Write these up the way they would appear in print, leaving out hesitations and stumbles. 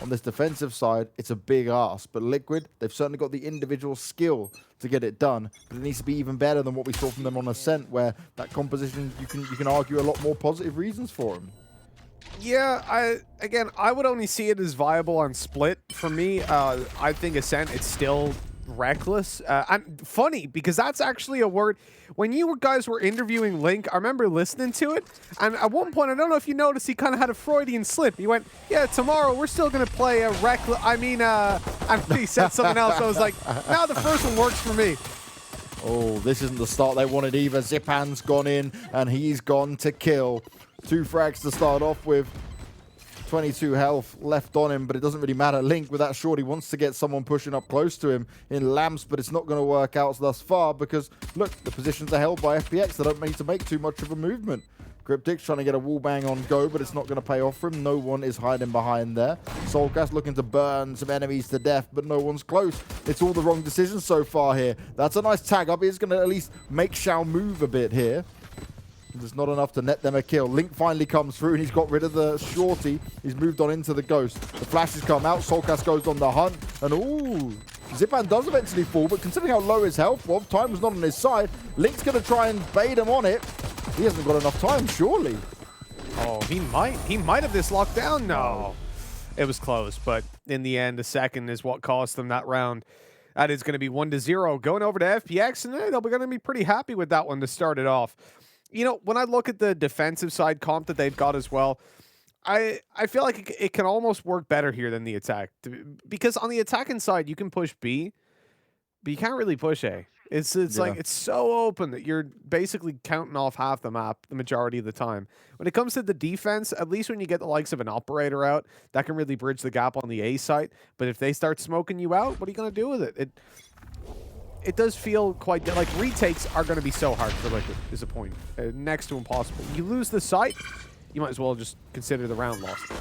on this defensive side, it's a big ask. But Liquid, they've certainly got the individual skill to get it done, but it needs to be even better than what we saw from them on Ascent, where that composition, you can argue a lot more positive reasons for them. Yeah, I would only see it as viable on Split. For me, I think Ascent, it's still reckless. And funny, because that's actually a word. When you guys were interviewing Link, I remember listening to it, and at one point, I don't know if you noticed, he kind of had a Freudian slip. He went, yeah, tomorrow we're still going to play a reckless, and he said something else. I was like, now the first one works for me. Oh, this isn't the start they wanted either. Zipan's gone in, and he's gone to kill. 2 frags to start off with. 22 health left on him, but it doesn't really matter. Link, with that short, he wants to get someone pushing up close to him in Lamps, but it's not going to work out thus far because, look, the positions are held by FPX. They don't need to make too much of a movement. Cryptic's trying to get a wall bang on go, but it's not going to pay off for him. No one is hiding behind there. Soulcast looking to burn some enemies to death, but no one's close. It's all the wrong decisions so far here. That's a nice tag up. It's going to at least make Xiao move a bit here. There's not enough to net them a kill. Link finally comes through, and he's got rid of the shorty. He's moved on into the Ghost. The flashes come out. Soulcast goes on the hunt. And ooh, Zipan does eventually fall, but considering how low his health was, time was not on his side. Link's going to try and bait him on it. He hasn't got enough time, surely. Oh, he might have this locked down. No, it was close, but in the end, a second is what cost them that round. That is going to be 1-0 going over to FPX, and they're going to be pretty happy with that one to start it off. You know, when I look at the defensive side comp that they've got as well, I feel like it can almost work better here than the attack. Because on the attacking side, you can push B, but you can't really push A. It's like, it's so open that you're basically counting off half the map the majority of the time. When it comes to the defense, at least when you get the likes of an operator out, that can really bridge the gap on the A side. But if they start smoking you out, what are you going to do with it? It does feel quite like retakes are going to be so hard for Liquid, is a point. Next to impossible. You lose the site, you might as well just consider the round lost.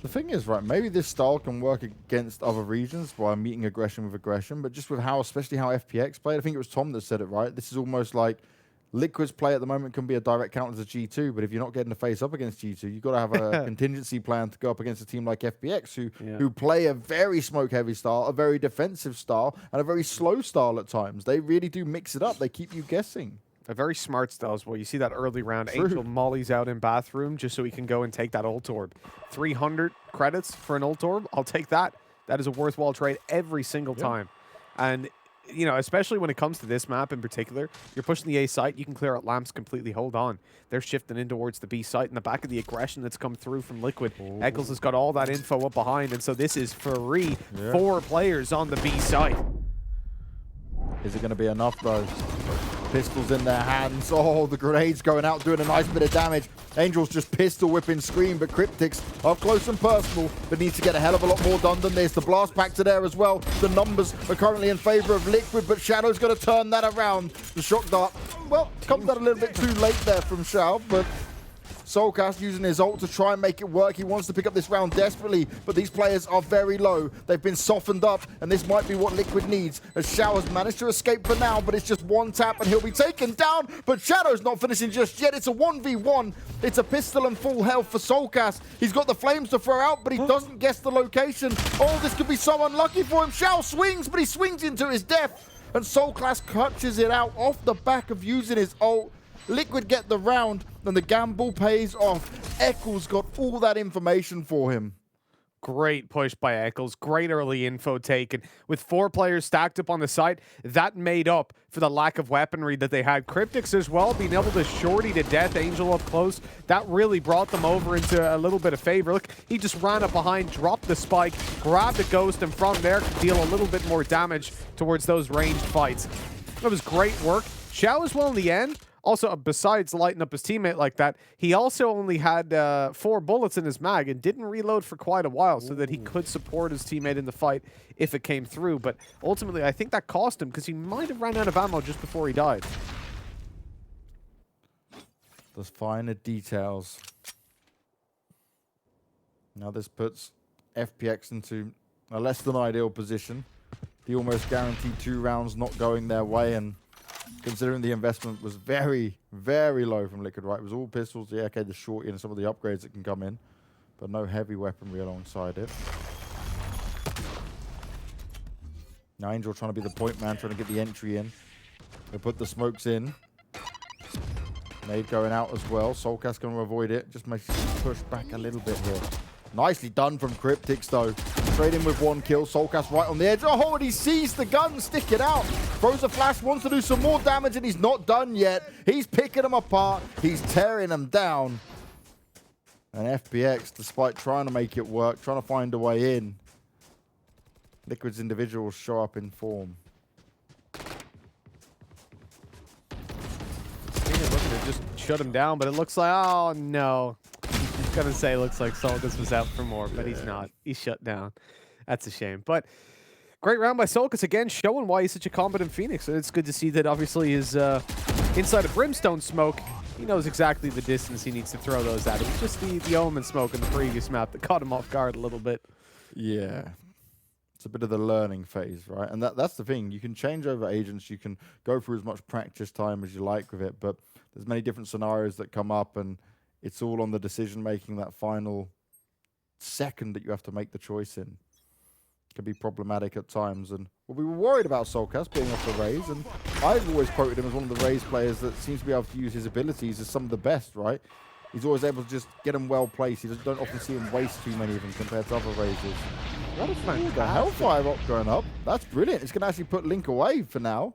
The thing is, right, maybe this style can work against other regions by meeting aggression with aggression, but just with how, especially how FPX played, I think it was Tom that said it, right? This is almost like Liquid's play at the moment can be a direct counter to G2, but if you're not getting to face up against G2, you've got to have a contingency plan to go up against a team like FPX, who play a very smoke-heavy style, a very defensive style, and a very slow style at times. They really do mix it up. They keep you guessing. A very smart style as well. You see that early round, Angel mollies out in bathroom just so he can go and take that ult orb. 300 credits for an ult orb. I'll take that. That is a worthwhile trade every single time. And you know, especially when it comes to this map in particular, you're pushing the A site, you can clear out Lamps completely. Hold on. They're shifting in towards the B site in the back of the aggression that's come through from Liquid. Eccles has got all that info up behind, and so this is free. 4 players on the B site. Is it going to be enough, though? Pistols in their hands. Oh, the grenades going out, doing a nice bit of damage. Angel's just pistol whipping Scream, but Cryptic's up close and personal, but needs to get a hell of a lot more done than this. The blast back to there as well. The numbers are currently in favor of Liquid, but Shadow's going to turn that around. The shock dart, well, comes out a little bit too late there from Shao, but Soulcast using his ult to try and make it work. He wants to pick up this round desperately, but these players are very low. They've been softened up, and this might be what Liquid needs. As Shao has managed to escape for now, but it's just one tap, and he'll be taken down. But Shadow's not finishing just yet. It's a 1v1. It's a pistol and full health for Soulcast. He's got the flames to throw out, but he doesn't guess the location. Oh, this could be so unlucky for him. Shao swings, but he swings into his death. And Soulcast clutches it out off the back of using his ult. Liquid get the round, and the gamble pays off. Eccles got all that information for him. Great push by Eccles. Great early info taken. With 4 players stacked up on the site, that made up for the lack of weaponry that they had. Cryptics as well, being able to shorty to death Angel up close, that really brought them over into a little bit of favor. Look, he just ran up behind, dropped the spike, grabbed the Ghost, and from there could deal a little bit more damage towards those ranged fights. That was great work. Xiao as well in the end. Also, besides lighting up his teammate like that, he also only had 4 bullets in his mag and didn't reload for quite a while so that he could support his teammate in the fight if it came through. But ultimately, I think that cost him because he might have ran out of ammo just before he died. Those finer details. Now this puts FPX into a less than ideal position. The almost guaranteed 2 rounds not going their way, and considering the investment was very, very low from Liquid, right? It was all pistols, yeah, okay, the shorty and some of the upgrades that can come in, but no heavy weaponry alongside it. Now Angel trying to be the point man, trying to get the entry in. They put the smokes in. Nade going out as well. Soulcast going to avoid it. Just makes it push back a little bit here. Nicely done from Cryptix though. Straight in with 1 kill. Soulcast right on the edge. Oh, and he sees the gun. Stick it out. Throws a flash. Wants to do some more damage and he's not done yet. He's picking them apart. He's tearing them down. And FPX, despite trying to make it work, trying to find a way in, Liquid's individuals show up in form. Looking to just shut him down, but it looks like, oh no. I was gonna say it looks like Solkus was out for more, but he's not. He's shut down. That's a shame. But great round by Solkus again, showing why he's such a competent Phoenix. And it's good to see that obviously his inside of Brimstone smoke, he knows exactly the distance he needs to throw those at. It was just the Omen smoke in the previous map that caught him off guard a little bit. Yeah. It's a bit of the learning phase, right? And that's the thing. You can change over agents. You can go through as much practice time as you like with it, but there's many different scenarios that come up, and it's all on the decision-making, that final second that you have to make the choice in. It can be problematic at times. And well, we were worried about Soulcast being off the Raze, and I've always quoted him as one of the Raze players that seems to be able to use his abilities as some of the best, right? He's always able to just get them well placed. You don't often see him waste too many of them compared to other Razes. What a fantastic. The Hellfire Rock going up. That's brilliant. It's going to actually put Link away for now.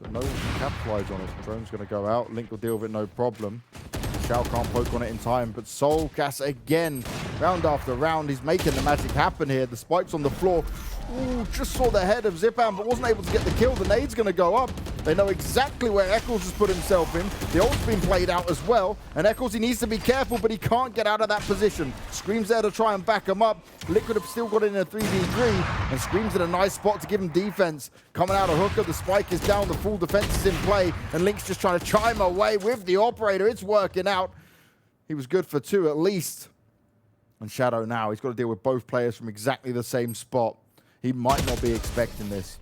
But no one can capitalize on it. Drone's going to go out. Link will deal with it no problem. Shao can't poke on it in time. But Soulcast again, round after round, he's making the magic happen here. The spike's on the floor. Ooh, just saw the head of Zipan, but wasn't able to get the kill. The nade's going to go up. They know exactly where Eccles has put himself in. The ult's been played out as well. And Eccles, he needs to be careful, but he can't get out of that position. Scream's there to try and back him up. Liquid have still got in a 3v3. And Scream's in a nice spot to give him defense. Coming out of Hooker, the spike is down. The full defense is in play. And Link's just trying to chime away with the operator. It's working out. He was good for 2 at least. And Shadow now, he's got to deal with both players from exactly the same spot. He might not be expecting this.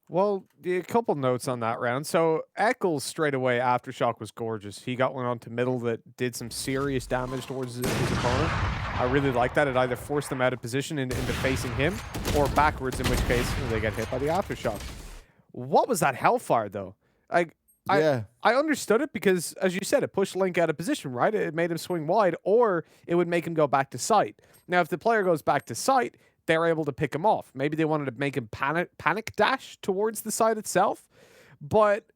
Well, a couple notes on that round. So Eccles straight away, Aftershock was gorgeous. He got one onto middle that did some serious damage towards his opponent. I really like that. It either forced them out of position into facing him or backwards, in which case they get hit by the Aftershock. What was that Hellfire, though? I understood it because, as you said, it pushed Link out of position, right? It made him swing wide, or it would make him go back to sight. Now, if the player goes back to sight, they're able to pick him off. Maybe they wanted to make him panic dash towards the side itself, but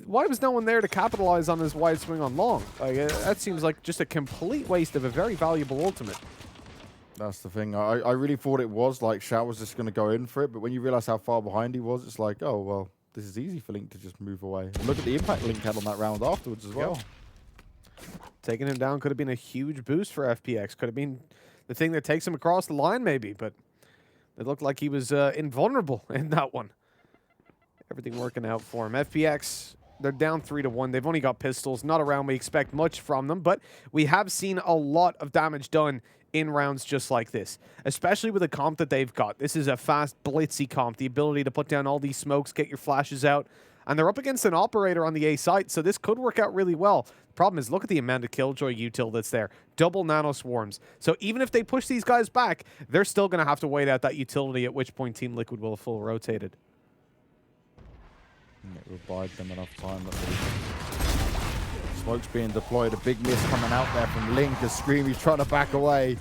why was no one there to capitalize on his wide swing on long? Like, that seems like just a complete waste of a very valuable ultimate. That's the thing. I really thought it was like Shao was just going to go in for it, but when you realize how far behind he was, it's like, oh, well, this is easy for Link to just move away. And look at the impact Link had on that round afterwards as well. Taking him down could have been a huge boost for FPX. Could have been the thing that takes him across the line, maybe, but it looked like he was invulnerable in that one. Everything working out for him. FPX, they're down 3-1. They've only got pistols. Not a round we expect much from them, but we have seen a lot of damage done in rounds just like this, especially with the comp that they've got. This is a fast, blitzy comp, the ability to put down all these smokes, get your flashes out, and they're up against an operator on the A site, so this could work out really well. The problem is, look at the amount of Killjoy util that's there. Double nano swarms. So even if they push these guys back, they're still going to have to wait out that utility, at which point Team Liquid will have full rotated. It will bide them enough time. Smoke's being deployed. A big miss coming out there from Link as Scream. He's trying to back away.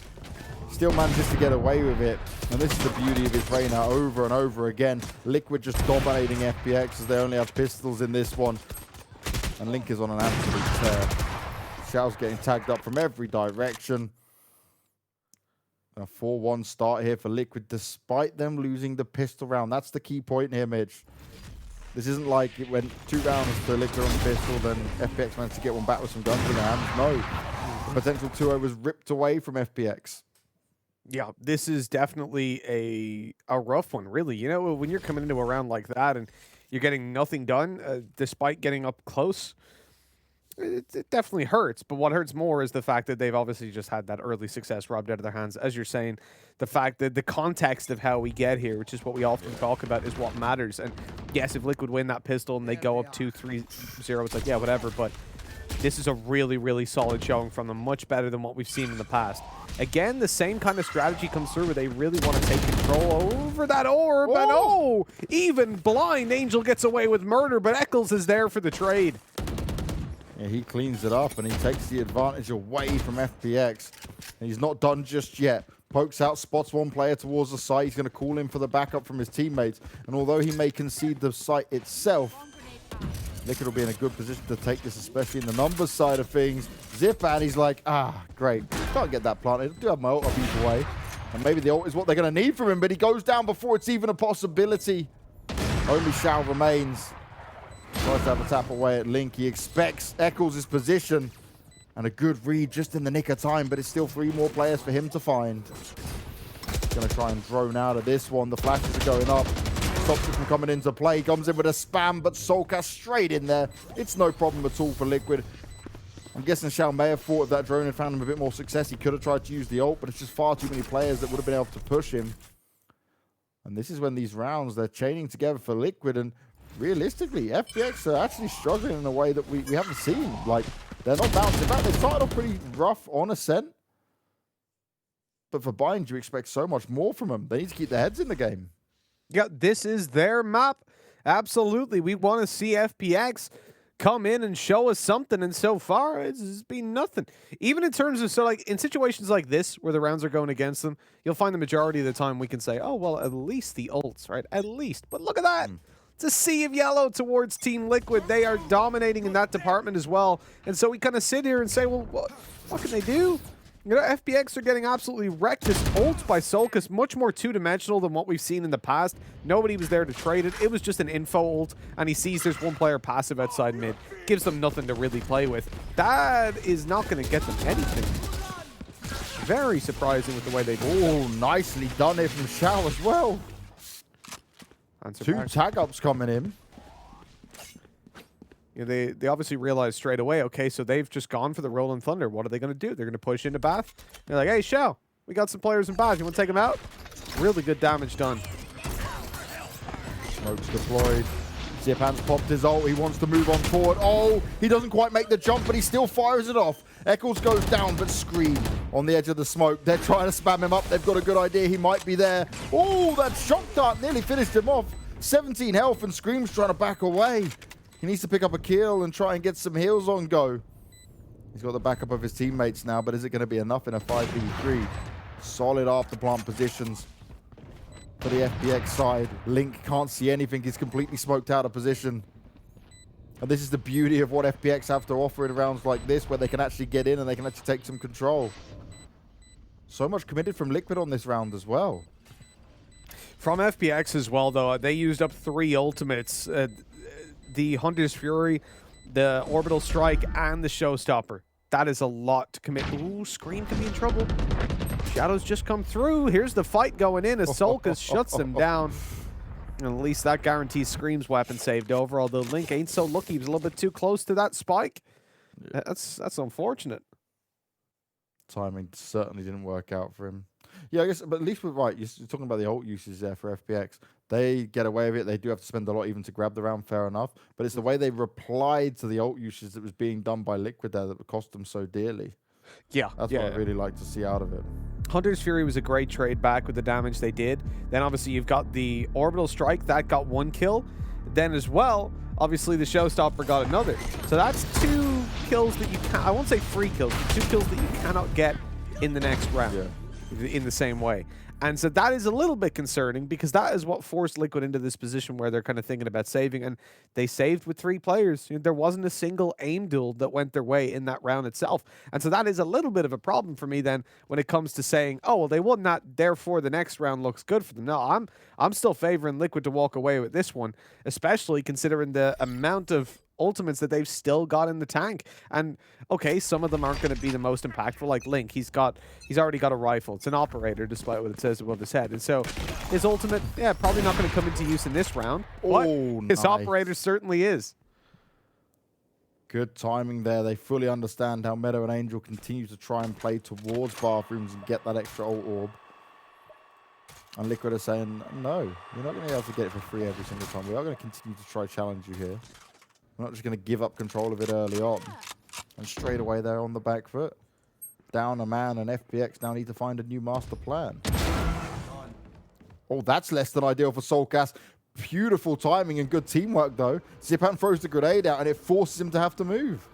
Still manages to get away with it. And this is the beauty of his reign now over and over again. Liquid just dominating FPX as they only have pistols in this one. And Link is on an absolute tear. Shao's getting tagged up from every direction. A 4-1 start here for Liquid despite them losing the pistol round. That's the key point here, Mitch. This isn't like it went 2 rounds for Liquid on the pistol, then FPX managed to get one back with some guns in their hands. No. The potential 2-0 was ripped away from FPX. Yeah, this is definitely a rough one, really. You know, when you're coming into a round like that and you're getting nothing done, despite getting up close, it definitely hurts. But what hurts more is the fact that they've obviously just had that early success robbed out of their hands. As you're saying, the fact that the context of how we get here, which is what we often talk about, is what matters. And yes, if Liquid win that pistol and they go up 2-3-0, it's like, yeah, whatever. But This is a really, really solid showing from them, much better than what we've seen in the past. Again, the same kind of strategy comes through where they really want to take control over that orb. And even Blind Angel gets away with murder, but Eccles is there for the trade. Yeah, he cleans it up and he takes the advantage away from FPX. And he's not done just yet. Pokes out, spots one player towards the site. He's going to call in for the backup from his teammates. And although he may concede the site itself, Liquid will be in a good position to take this, especially in the numbers side of things. Zip, and he's like, great. Can't get that planted. I do have my ult up either way. And maybe the ult is what they're going to need from him, but he goes down before it's even a possibility. Only Shao remains. Tries to have a tap away at Link. He expects Eccles' position. And a good read just in the nick of time, but it's still 3 more players for him to find. He's going to try and drone out of this one. The flashes are going up. Stops it from coming into play. Comes in with a spam, but Solcast straight in there. It's no problem at all for Liquid. I'm guessing Shao may have thought if that drone had found him a bit more success. He could have tried to use the ult, but it's just far too many players that would have been able to push him. And this is when these rounds, they're chaining together for Liquid. And realistically, FPX are actually struggling in a way that we haven't seen. Like, they're not bouncing back. They started off pretty rough on Ascent. But for Bind, you expect so much more from them. They need to keep their heads in the game. Yeah, this is their map. Absolutely. We want to see FPX come in and show us something. And so far, it's been nothing. Even in terms of, so like in situations like this, where the rounds are going against them, you'll find the majority of the time we can say, oh, well, at least the ults, right? At least. But look at that. It's a sea of yellow towards Team Liquid. They are dominating in that department as well. And so we kind of sit here and say, well, what can they do? You know, FPX are getting absolutely wrecked. This ult by Solcast, much more two-dimensional than what we've seen in the past. Nobody was there to trade it. It was just an info ult, and he sees there's one player passive outside mid. Gives them nothing to really play with. That is not going to get them anything. Very surprising with the way they do. Oh, nicely done here from Shao as well. 2 tag-ups coming in. You know, they obviously realized straight away, okay, so they've just gone for the Rolling Thunder. What are they going to do? They're going to push into Bath. They're like, hey, Shao, we got some players in Bath. You want to take them out? Really good damage done. Smoke's deployed. Zipan's popped his ult. He wants to move on forward. Oh, he doesn't quite make the jump, but he still fires it off. Eccles goes down, but Scream on the edge of the smoke. They're trying to spam him up. They've got a good idea. He might be there. Oh, that shock dart nearly finished him off. 17 health, and Scream's trying to back away. He needs to pick up a kill and try and get some heals on go. He's got the backup of his teammates now, but is it going to be enough in a 5v3? Solid after plant positions for the FPX side. Link can't see anything. He's completely smoked out of position. And this is the beauty of what FPX have to offer in rounds like this, where they can actually get in and they can actually take some control. So much committed from Liquid on this round as well. From FPX as well, though, they used up 3 ultimates. The Hunter's Fury, the Orbital Strike, and the Showstopper. That is a lot to commit. Ooh, Scream can be in trouble. Shadows just come through. Here's the fight going in as Solcast shuts them down. And at least that guarantees Scream's weapon saved over, although Link ain't so lucky. He was a little bit too close to that spike. That's unfortunate. Timing certainly didn't work out for him. Yeah, I guess, but at least we're right. You're talking about the ult uses there for FPX. They get away with it. They do have to spend a lot even to grab the round, fair enough. But it's the way they replied to the ult uses that was being done by Liquid there that would cost them so dearly. Yeah. That's what I'd really like to see out of it. Hunter's Fury was a great trade back with the damage they did. Then obviously you've got the Orbital Strike. That got 1 kill. Then as well, obviously the Showstopper got another. So that's 2 kills that you can't... I won't say free kills, but 2 kills that you cannot get in the next round. Yeah. In the same way. And so that is a little bit concerning, because that is what forced Liquid into this position where they're kind of thinking about saving, and they saved with 3 players. You know, there wasn't a single aim duel that went their way in that round itself. And so that is a little bit of a problem for me then when it comes to saying, oh, well, they won that, therefore the next round looks good for them. No, I'm still favoring Liquid to walk away with this one, especially considering the amount of ultimates that they've still got in the tank. And okay, some of them aren't going to be the most impactful, like Link. He's already got a rifle. It's an operator, despite what it says above his head. And so his ultimate, yeah, probably not going to come into use in this round. But his operator certainly is. Good timing there. They fully understand how Meadow and Angel continue to try and play towards bathrooms and get that extra ult orb. And Liquid are saying, no, you're not going to be able to get it for free every single time. We are going to continue to try challenge you here. We're not just going to give up control of it early on. And straight away they're on the back foot. Down a man, and FPX now need to find a new master plan. Oh, that's less than ideal for Soulcast. Beautiful timing and good teamwork, though. Zipan throws the grenade out, and it forces him to have to move.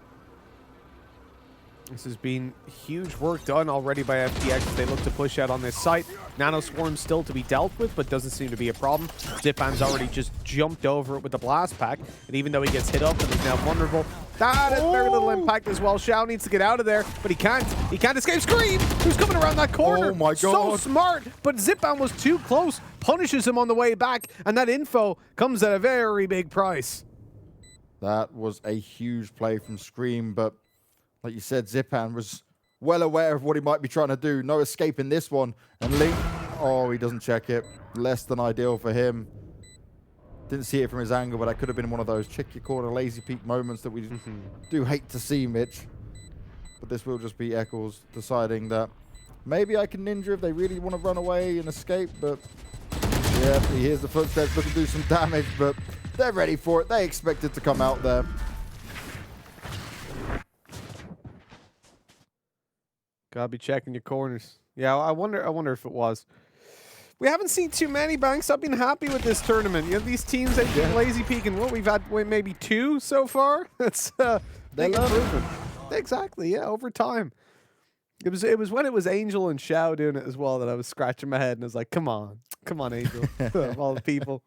This has been huge work done already by FPX as they look to push out on this site. Nano Swarm still to be dealt with, but doesn't seem to be a problem. Zipan's already just jumped over it with the blast pack, and even though he gets hit up and he's now vulnerable, that is very little impact as well. Xiao needs to get out of there, but he can't. He can't escape Scream, who's coming around that corner. Oh my god. So smart, but Zipan was too close, punishes him on the way back, and that info comes at a very big price. That was a huge play from Scream, but like you said, Zipan was well aware of what he might be trying to do. No escaping this one. And Link, oh, he doesn't check it. Less than ideal for him. Didn't see it from his angle, but that could have been one of those check your corner, lazy peek moments that we do hate to see, Mitch. But this will just be Eccles deciding that maybe I can ninja if they really want to run away and escape, but yeah, he hears the footsteps, looking to do some damage, but they're ready for it. They expect it to come out there. Gotta be checking your corners. Yeah, I wonder if it was. We haven't seen too many banks. I've been happy with this tournament. You know, these teams they've been lazy peeking. What we've had, maybe 2 so far. That's big improvement. Exactly. Yeah, over time. It was when it was Angel and Xiao doing it as well that I was scratching my head and I was like, come on, Angel, of all the people.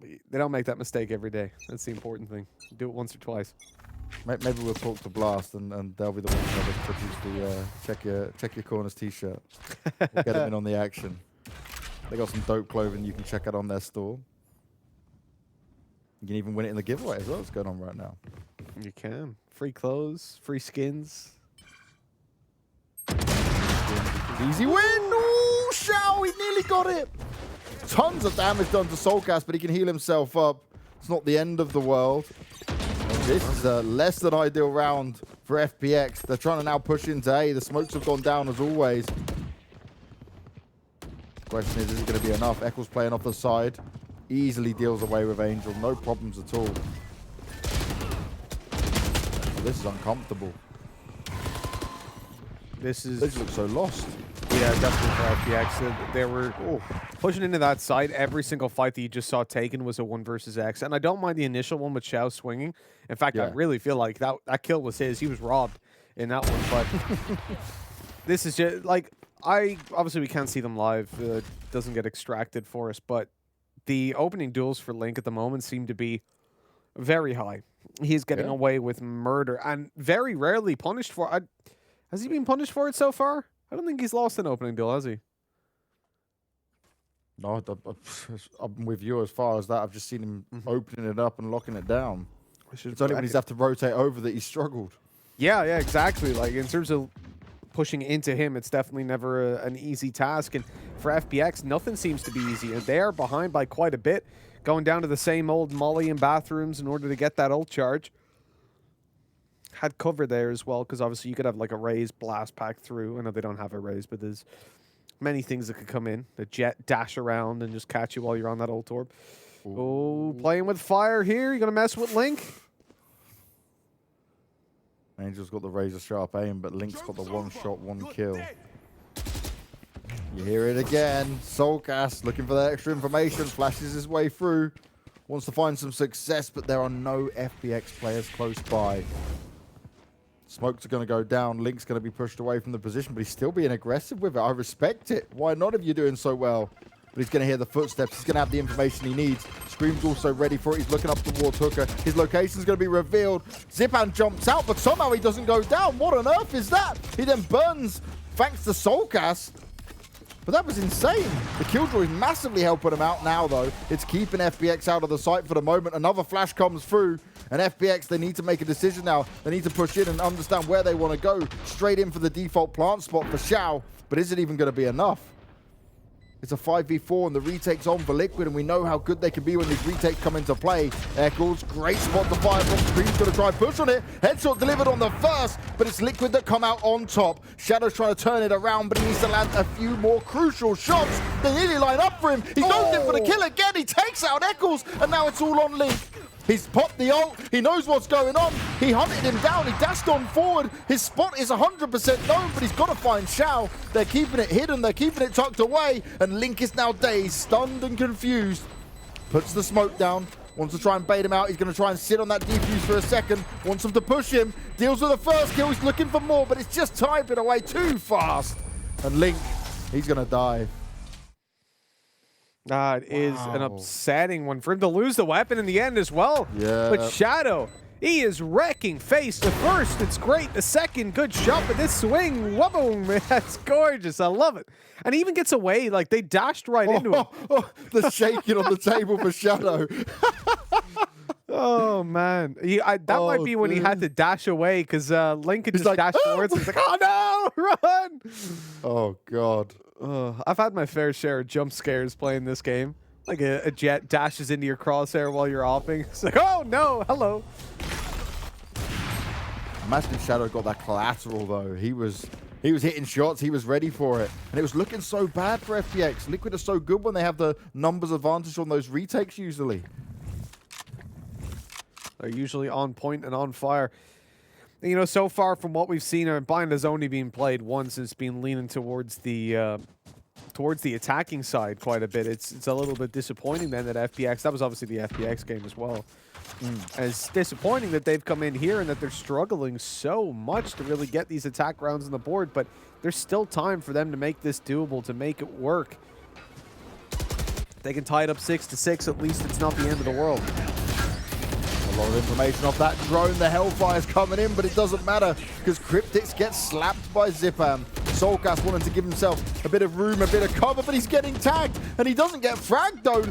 They don't make that mistake every day. That's the important thing. Do it once or twice. Maybe we'll talk to Blast and they'll be the ones that produce the check your corners t-shirt. We'll get them in on the action. They got some dope clothing you can check out on their store. You can even win it in the giveaway as well. What's going on right now? You can. Free clothes, free skins. Easy win! Ooh, Xiao, he nearly got it! Tons of damage done to Soulcast, but he can heal himself up. It's not the end of the world. This is a less than ideal round for FPX. They're trying to now push into A. The smokes have gone down as always. The question is it going to be enough? Eccles playing off the side. Easily deals away with Angel. No problems at all. Oh, this is uncomfortable. This looks so lost. Yeah, definitely for FPX. They were pushing into that side. Every single fight that you just saw taken was a 1 versus X. And I don't mind the initial one with Xiao swinging. In fact, I really feel like that kill was his. He was robbed in that one. But this is just like, obviously we can't see them live. It doesn't get extracted for us. But the opening duels for Link at the moment seem to be very high. He's getting away with murder and very rarely punished for it. Has he been punished for it so far? I don't think he's lost an opening duel, has he? No, I'm with you as far as that. I've just seen him opening it up and locking it down. It's only when he's have to rotate over that he struggled. Yeah, exactly. Like, in terms of pushing into him, it's definitely never an easy task. And for FPX, nothing seems to be easy. And they are behind by quite a bit, going down to the same old molly and bathrooms in order to get that ult charge. Had cover there as well, because obviously you could have like a raise blast pack through. I know they don't have a raise, but there's many things that could come in. The jet dash around and just catch you while you're on that ult orb. Oh, playing with fire here. You gonna mess with Link? Angel's got the razor sharp aim, but Link's got the 1 shot, 1 kill. You hear it again. Soulcast looking for that extra information, flashes his way through, wants to find some success, but there are no FPX players close by. Smokes are going to go down. Link's going to be pushed away from the position, but he's still being aggressive with it. I respect it. Why not if you're doing so well? But he's going to hear the footsteps. He's going to have the information he needs. Scream's also ready for it. He's looking up towards Hooker. His location's going to be revealed. Zipan jumps out, but somehow he doesn't go down. What on earth is that? He then burns thanks to Soulcast. But that was insane. The Killjoy is massively helping him out now, though. It's keeping FPX out of the sight for the moment. Another flash comes through. And FPX, they need to make a decision now. They need to push in and understand where they want to go. Straight in for the default plant spot for Xiao. But is it even going to be enough? It's a 5v4 and the retake's on for Liquid, and we know how good they can be when these retakes come into play. Eccles, great spot to fire from Scream's going to try and push on it. Headshot delivered on the first, but it's Liquid that come out on top. Shadow's trying to turn it around, but he needs to land a few more crucial shots. They nearly line up for him. He goes in for the kill again. He takes out Eccles, and now it's all on Link. He's popped the ult. He knows what's going on. He hunted him down. He dashed on forward. His spot is 100% known, but he's got to find Xiao. They're keeping it hidden. They're keeping it tucked away. And Link is now dazed, stunned and confused. Puts the smoke down. Wants to try and bait him out. He's going to try and sit on that defuse for a second. Wants him to push him. Deals with the first kill. He's looking for more, but it's just typing away too fast. And Link, he's going to die. It is an upsetting one for him to lose the weapon in the end as well. Yeah. But Shadow, he is wrecking face. The first, it's great. The second, good shot. But this swing, boom, that's gorgeous. I love it. And he even gets away. Like, they dashed right into him. The shaking on the table for Shadow. Oh, man. That might be when he had to dash away because Link could just like, dash towards him. He's like, oh, no, run. Oh, God. I've had my fair share of jump scares playing this game. Like a jet dashes into your crosshair while you're offing. It's like, oh no, hello. Imagine if Shadow got that collateral though. He was hitting shots. He was ready for it, and it was looking so bad for FPX. Liquid are so good when they have the numbers advantage on those retakes. Usually, they're usually on point and on fire. You know, so far from what we've seen, Bind has only been played once. It's been leaning towards the attacking side quite a bit. It's a little bit disappointing then that FPX, that was obviously the FPX game as well. And it's disappointing that they've come in here and that they're struggling so much to really get these attack rounds on the board, but there's still time for them to make this doable, to make it work. If they can tie it up 6-6, at least it's not the end of the world. A lot of information off that drone. The Hellfire's coming in, but it doesn't matter because Cryptix gets slapped by Zipan. Soulcast wanted to give himself a bit of room, a bit of cover, but he's getting tagged, and he doesn't get fragged, though.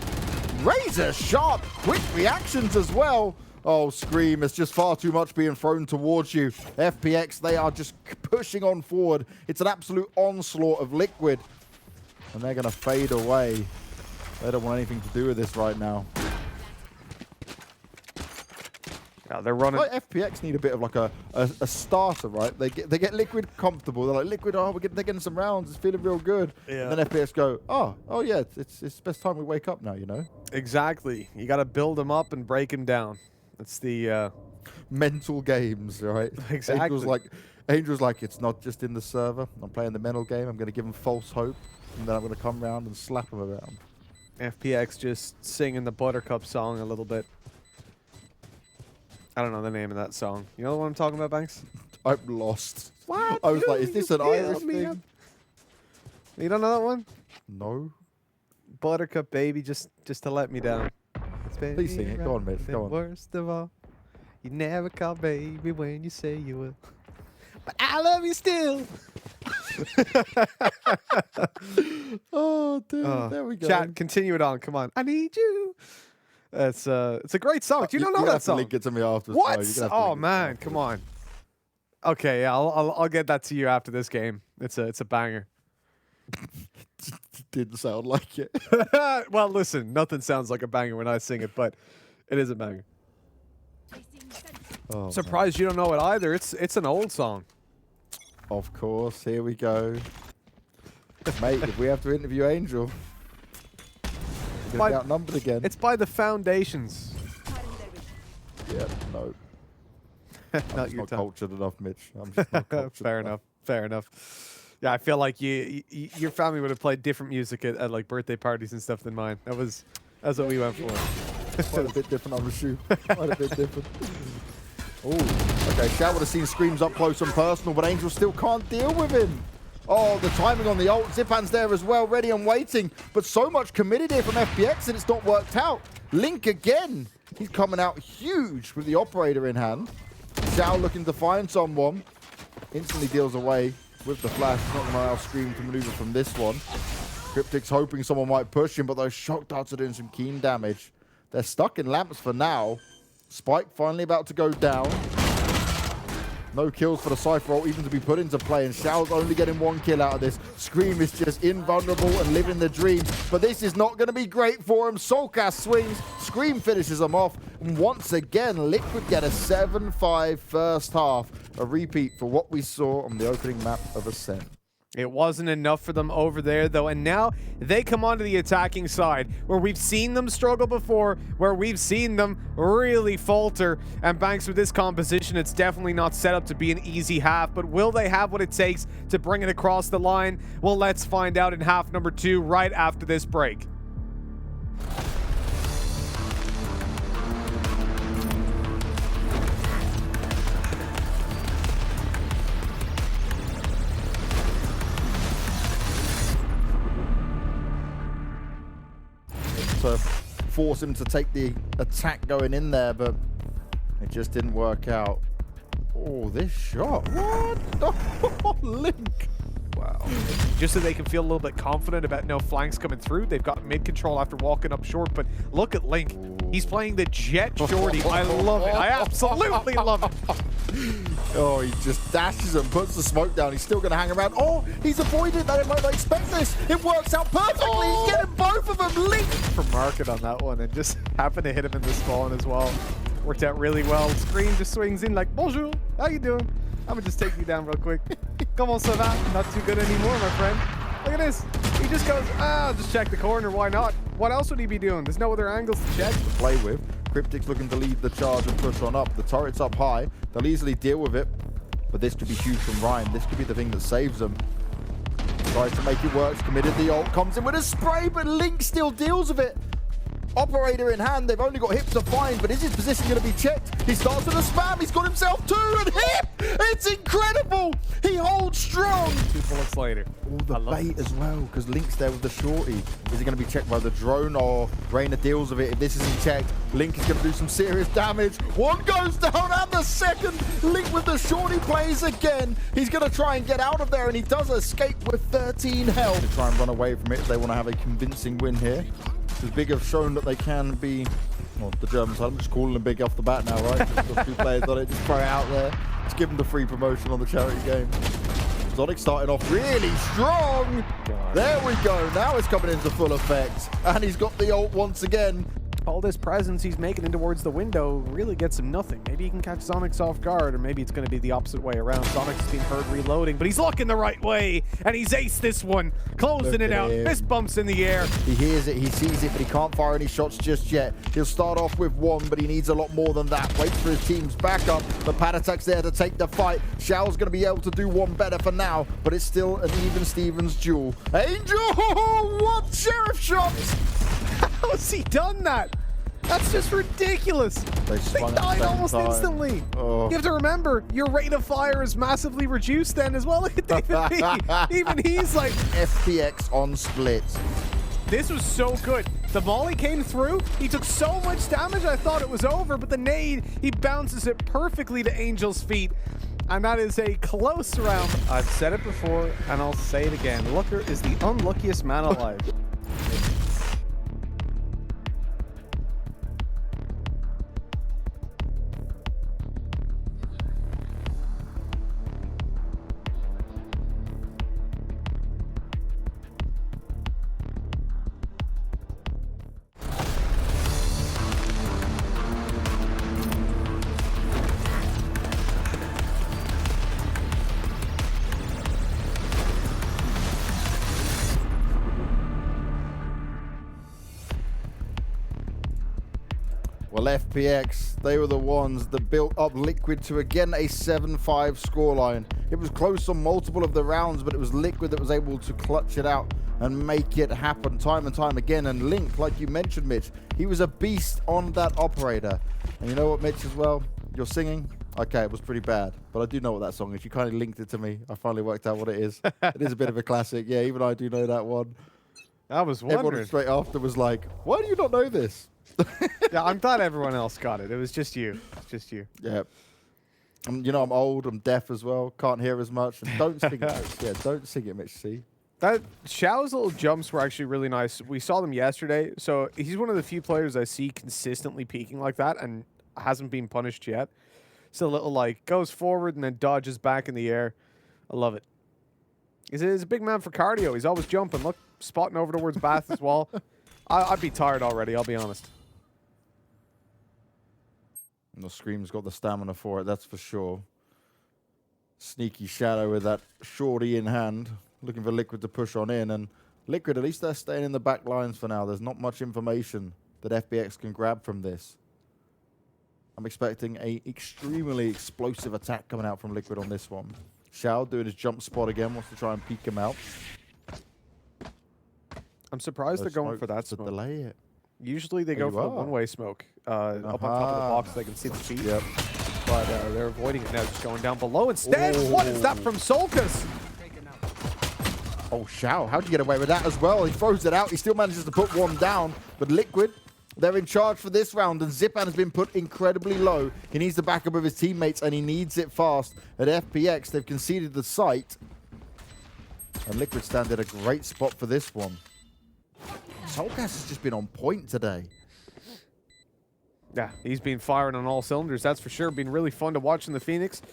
Razor sharp, quick reactions as well. Oh, Scream, it's just far too much being thrown towards you. FPX, they are just pushing on forward. It's an absolute onslaught of Liquid, and they're going to fade away. They don't want anything to do with this right now. Yeah, they're running. Like FPX need a bit of like a starter, right? They get Liquid comfortable. They're like, Liquid, they're getting some rounds. It's feeling real good. Yeah. And then FPX go, oh yeah, it's the best time we wake up now, you know? Exactly. You got to build them up and break them down. It's the mental games, right? Exactly. Angel's like, it's not just in the server. I'm playing the mental game. I'm going to give them false hope, and then I'm going to come around and slap them around. FPX just singing the Buttercup song a little bit. I don't know the name of that song. You know what I'm talking about, Banks? I'm lost. What? I was like, is this an Irish thing? You don't know that one? No. Buttercup, baby, just to let me down. Please sing it. Go on, Mitch. Go on. Worst of all, you never call baby when you say you will. But I love you still. Oh, dude. There we go. Chat, continue it on. Come on. I need you. It's a great song. Do you don't know that song? Link it to me after. What? Oh man, come on. Okay, yeah, I'll get that to you after this game. It's a banger. Didn't sound like it. Well, listen, nothing sounds like a banger when I sing it, but it is a banger. Oh, surprised you don't know it either. It's an old song. Of course. Here we go. Mate, if we have to interview Angel, we're going to be outnumbered again. It's by the Foundations. Yeah, no. Not your not cultured enough, Mitch. I'm just not cultured Fair enough. Fair enough. Yeah, I feel like your family would have played different music at like birthday parties and stuff than mine. That's what we went for. Quite a bit different, I'm assuming. Quite a bit different. Oh, okay. Xiao would have seen Screams up close and personal, but Angel still can't deal with him. Oh, the timing on the ult. Zipan's there as well, ready and waiting. But so much committed here from FPX and it's not worked out. Link again. He's coming out huge with the operator in hand. Xiao looking to find someone. Instantly deals away with the flash. Not going to allow Scream to maneuver from this one. Cryptix hoping someone might push him, but those shock darts are doing some keen damage. They're stuck in lamps for now. Spike finally about to go down. No kills for the Cypher ult even to be put into play, and Xiao's only getting one kill out of this. Scream is just invulnerable and living the dream, but this is not going to be great for him. Soulcast swings, Scream finishes him off, and once again, Liquid get a 7-5 first half. A repeat for what we saw on the opening map of Ascent. It wasn't enough for them over there, though, and now they come onto the attacking side, where we've seen them struggle before, where we've seen them really falter, and Banks, with this composition, it's definitely not set up to be an easy half, but will they have what it takes to bring it across the line? Well, let's find out in half number 2 right after this break. To force him to take the attack going in there, but it just didn't work out. Oh, this shot. What? Oh, Link. Wow. Just so they can feel a little bit confident about no flanks coming through. They've got mid control after walking up short, but look at Link. He's playing the jet shorty. I love it. I absolutely love it. Oh, he just dashes and puts the smoke down. He's still going to hang around. Oh, he's avoided that. I might not expect this. It works out perfectly. Oh. He's getting both of them. Link. For market on that one, and just happened to hit him in the spawn as well. Worked out really well. Scream just swings in like, bonjour, how you doing? I'm gonna just take you down real quick. Come on, ça va? Not too good anymore, my friend. Look at this. He just goes, I'll just check the corner. Why not? What else would he be doing? There's no other angles to check. To play with. Cryptic's looking to lead the charge and push on up. The turret's up high. They'll easily deal with it. But this could be huge from Ryan. This could be the thing that saves them. Tries to make it work. Committed the ult. Comes in with a spray, but Link still deals with it. Operator in hand. They've only got Hip to find, but is his position going to be checked? He starts with a spam. He's got himself 2 and Hip. It's incredible. He holds strong. 2 bullets later. All the bait as well, because Link's there with the shorty. Is he going to be checked by the drone, or Reyna deals with it? If this isn't checked, Link is going to do some serious damage. One goes down, and the second. Link with the shorty plays again. He's going to try and get out of there, and he does escape with 13 health. To try and run away from it if they want to have a convincing win here. Because Big have shown that they can be, well, the Germans, I'm just calling them Big off the bat now, right? Just got 2 players on it, just throw it out there. Just give them the free promotion on the charity game. Sonic starting off really strong. God. There we go. Now it's coming into full effect. And he's got the ult once again. All this presence he's making in towards the window really gets him nothing. Maybe he can catch Sonic's off guard, or maybe it's going to be the opposite way around. Sonic's being heard reloading, but he's looking the right way, and he's aced this one. Closing it out. Fist bumps in the air. He hears it, he sees it, but he can't fire any shots just yet. He'll start off with 1, but he needs a lot more than that. Waits for his team's backup, but Patatak's there to take the fight. Shao's going to be able to do 1 better for now, but it's still an even Stevens duel. Angel! What sheriff shots? How has he done that? That's just ridiculous. They died almost instantly. Oh. You have to remember, your rate of fire is massively reduced then as well. Look at David B. Even he's like... FPX on split. This was so good. The volley came through. He took so much damage, I thought it was over, but the nade, he bounces it perfectly to Angel's feet. And that is a close round. I've said it before, and I'll say it again. Looker is the unluckiest man alive. Well, FPX, they were the ones that built up Liquid to, again, a 7-5 scoreline. It was close on multiple of the rounds, but it was Liquid that was able to clutch it out and make it happen time and time again. And Link, like you mentioned, Mitch, he was a beast on that operator. And you know what, Mitch, as well? You're singing? Okay, it was pretty bad, but I do know what that song is. You kind of linked it to me. I finally worked out what it is. It is a bit of a classic. Yeah, even I do know that one. I was wondering. Everyone straight after was like, why do you not know this? Yeah, I'm glad everyone else got it. It was just you. It's just you. Yeah. You know, I'm old, I'm deaf as well, can't hear as much. And don't sing it, Mitch. Yeah, don't sing it, Mitch, see? That Xiao's little jumps were actually really nice. We saw them yesterday, so he's one of the few players I see consistently peaking like that and hasn't been punished yet. It's a little like goes forward and then dodges back in the air. I love it. He's a big man for cardio. He's always jumping. Look, spotting over towards Bath as well. I'd be tired already, I'll be honest. And the Scream's got the stamina for it, that's for sure. Sneaky Shadow with that shorty in hand. looking for Liquid to push on in. And Liquid, at least they're staying in the back lines for now. There's not much information that FPX can grab from this. I'm expecting a extremely explosive attack coming out from Liquid on this one. Shao doing his jump spot again, wants to try and peek him out. I'm surprised they're going for that to smoke. delay it. Usually they go for the one-way smoke. Up on top of the box, they can see the feet. Yep. But they're avoiding it now, just going down below instead. What is that from Solkas? Oh, Shao, how'd you get away with that as well? He throws it out. He still manages to put one down. But Liquid, they're in charge for this round. And Zipan has been put incredibly low. He needs the backup of his teammates, and he needs it fast. At FPX, they've conceded the site. And Liquid stand at a great spot for this one. Solkas has just been on point today. Yeah, he's been firing on all cylinders, that's for sure. Been really fun to watch in the Phoenix.